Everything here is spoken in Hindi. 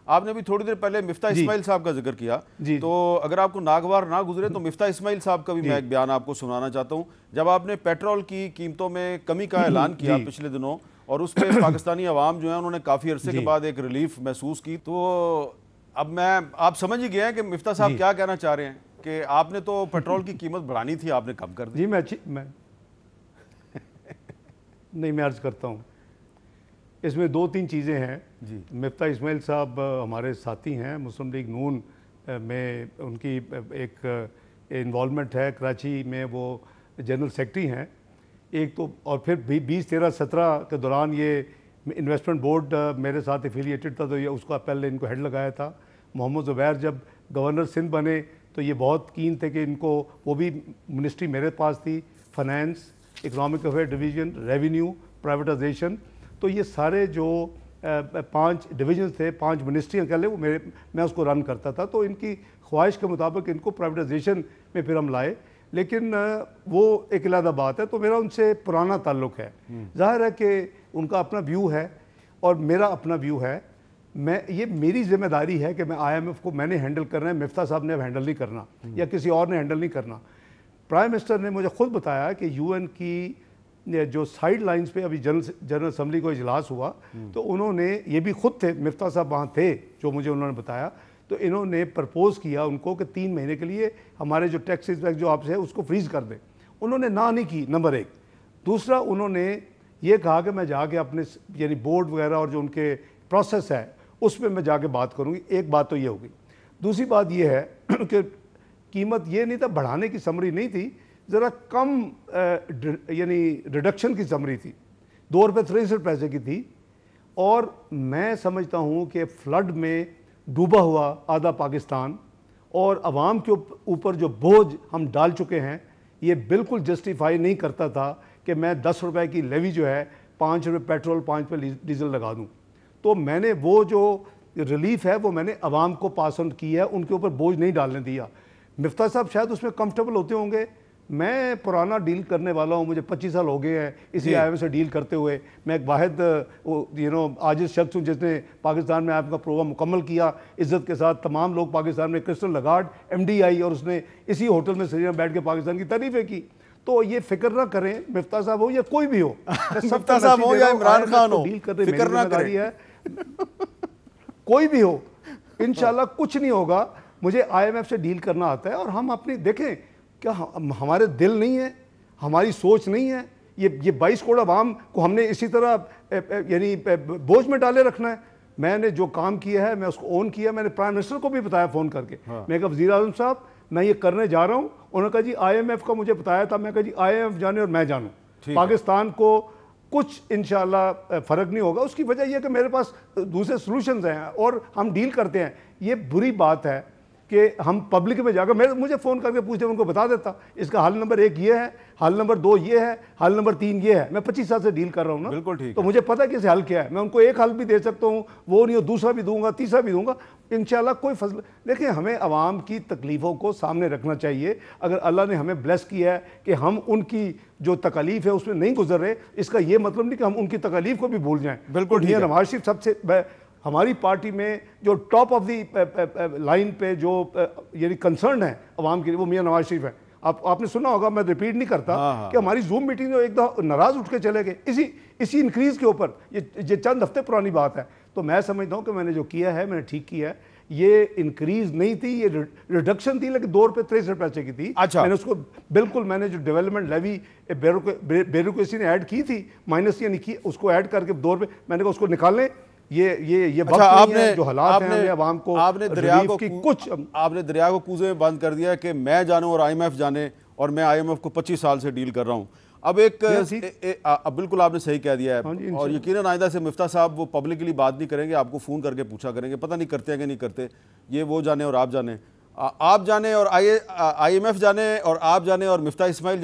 आपने भी थोड़ी देर पहले मिफ्ता इस्माइल साहब का जिक्र किया, तो अगर आपको नागवार ना गुजरे तो मिफ्ता इस्माइल साहब का भी मैं एक बयान आपको सुनाना चाहता हूं। जब आपने पेट्रोल की कीमतों में कमी का ऐलान किया पिछले दिनों और उस पर पाकिस्तानी अवाम जो है उन्होंने काफ़ी अरसे के बाद एक रिलीफ महसूस की, तो अब आप समझ ही गए हैं कि मिफ्ता साहब क्या कहना चाह रहे हैं कि आपने तो पेट्रोल की कीमत बढ़ानी थी, आपने कम कर दी। जी मैं नहीं, मैं अर्ज करता हूँ, इसमें दो तीन चीज़ें हैं जी। मिफ्ता इस्माइल साहब हमारे साथी हैं, मुस्लिम लीग नून में उनकी एक इन्वॉल्वमेंट है, कराची में वो जनरल सेक्रेटरी हैं एक तो, और फिर 20, 13, 17 के दौरान ये इन्वेस्टमेंट बोर्ड मेरे साथ एफिलिएटेड था, तो ये उसका पहले इनको हेड लगाया था। मोहम्मद ज़ुबैर जब गवर्नर सिंध बने तो ये बहुत कीन थे कि इनको, वो भी मिनिस्ट्री मेरे पास थी, finance, economic affair division, revenue, privatisation, तो ये सारे जो 5 डिवीजन थे, 5 मिनिस्ट्रियाँ कह लें, वो मैं उसको रन करता था। तो इनकी ख्वाहिश के मुताबिक इनको प्राइवेटाइजेशन में फिर हम लाए, लेकिन वो एक अलग बात है। तो मेरा उनसे पुराना ताल्लुक़ है, जाहिर है कि उनका अपना व्यू है और मेरा अपना व्यू है। ये मेरी जिम्मेदारी है कि मैं IMF को मैंने हैंडल करना है, मिफ्ता साहब ने अब हैंडल नहीं करना या किसी और ने हैंडल नहीं करना। प्राइम मिनिस्टर ने मुझे खुद बताया कि UN की जो साइड लाइन्स पे अभी जनरल असम्बली को इजलास हुआ, तो उन्होंने, ये भी खुद थे, मिफ्ता साहब वहाँ थे, जो मुझे उन्होंने बताया, तो इन्होंने प्रपोज़ किया उनको कि 3 महीने के लिए हमारे जो टैक्सेस वैक्स जो आपसे है उसको फ्रीज़ कर दें। उन्होंने ना नहीं की, नंबर 1। दूसरा, उन्होंने ये कहा कि मैं जाके अपने यानी बोर्ड वगैरह और जो उनके प्रोसेस है उसमें मैं जाके बात करूँगी। एक बात तो ये होगी। दूसरी बात ये है कि कीमत ये नहीं था, बढ़ाने की समरी नहीं थी, ज़रा कम यानी रिडक्शन की समरी थी, ₹2.63 की थी। और मैं समझता हूँ कि फ्लड में डूबा हुआ आधा पाकिस्तान और आवाम के ऊपर जो बोझ हम डाल चुके हैं, ये बिल्कुल जस्टिफाई नहीं करता था कि मैं ₹10 की लेवी जो है ₹5 पेट्रोल, ₹5 डीजल लगा दूँ। तो मैंने वो जो रिलीफ है वो मैंने आवाम को पास ऑन की है, उनके ऊपर बोझ नहीं डालने दिया। मिफ्ता साहब शायद उसमें कंफर्टेबल होते होंगे, मैं पुराना डील करने वाला हूँ, मुझे 25 साल हो गए हैं इसी IMF से डील करते हुए। मैं एक वाहिद आजिज़ शख्स हूँ जिसने पाकिस्तान में IMF का प्रोग्राम मुकम्मल किया इज़्ज़त के साथ। तमाम लोग पाकिस्तान में, क्रिस्टल लगार्ड MD आई और उसने इसी होटल में श्रीनगर बैठ के पाकिस्तान की तारीफ़ें की। तो ये फिक्र ना करें, मिफ्ता साहब हो या कोई भी हो, मिफ्ता साहब हो या इमरान खान हो, डील करने मेरी जिम्मेदारी है। कोई भी हो, इंशाल्लाह कुछ नहीं होगा। मुझे IMF से डील करना आता है और हम अपनी देखें, क्या हमारे दिल नहीं है, हमारी सोच नहीं है? ये 22 करोड़ आवाम को हमने इसी तरह यानी बोझ में डाले रखना है? मैंने जो काम किया है मैं उसको ओन किया। मैंने प्राइम मिनिस्टर को भी बताया फ़ोन करके, मैं कहा वज़ीर आज़म साहब मैं ये करने जा रहा हूँ। उन्होंने कहा जी IMF का मुझे बताया था। मैं कहा जी IMF जाने और मैं जानूँ, पाकिस्तान को कुछ इंशाल्लाह फ़र्क नहीं होगा। उसकी वजह यह कि मेरे पास दूसरे सॉल्यूशंस हैं और हम डील करते हैं। ये बुरी बात है कि हम पब्लिक में जाकर मुझे फ़ोन करके पूछते, उनको बता देता इसका हल नंबर 1 ये है, हल नंबर 2 ये है, हल नंबर 3 ये है। मैं 25 साल से डील कर रहा हूँ ना, बिल्कुल ठीक। तो मुझे पता है कि इसे हल क्या है। मैं उनको एक हल भी दे सकता हूँ, वो नहीं हो दूसरा भी दूंगा, तीसरा भी दूंगा, इंशाल्लाह कोई फजल। देखिए, हमें आवाम की तकलीफ़ों को सामने रखना चाहिए। अगर अल्लाह ने हमें ब्लेस किया है कि हम उनकी जो तकलीफ़ है उसमें नहीं गुजर रहे, इसका ये मतलब नहीं कि हम उनकी तकलीफ़ को भी भूल जाएँ। बिल्कुल। नवाज शरीफ सबसे, हमारी पार्टी में जो टॉप ऑफ दी लाइन पे जो यानी कंसर्न है अवाम के लिए, वो मियां नवाज शरीफ है। आपने सुना होगा, मैं रिपीट नहीं करता कि हमारी जूम मीटिंग में एकदम नाराज़ उठ के चले गए इसी इंक्रीज़ के ऊपर। ये चंद हफ्ते पुरानी बात है। तो मैं समझता हूँ कि मैंने जो किया है मैंने ठीक किया है। ये इंक्रीज नहीं थी, ये रिडक्शन थी, लेकिन ₹2.63 की थी। अच्छा। मैंने उसको बिल्कुल, मैंने जो डेवलपमेंट लेवी ब्यूरोक्रेसी ने ऐड की थी, माइनस यानी की, उसको ऐड करके ₹2 मैंने कहा उसको निकालें। ये वक्त नहीं है, जो हालात हैं हमें आवाम को, आपने दरिया को कूजे में बंद कर दिया कि मैं जानूं और IMF जाने, और मैं IMF को 25 साल से डील कर रहा हूं। अब बिल्कुल आपने सही कह दिया है। और यकीनन आइंदा से मिफ्ता साहब वो पब्लिकली बात नहीं करेंगे, आपको फ़ोन करके पूछा करेंगे, पता नहीं करते हैं कि नहीं करते। ये वो जाने और आप जाने, और IMF जाने और आप जाने और मिफ्ता इस्माइल जाने।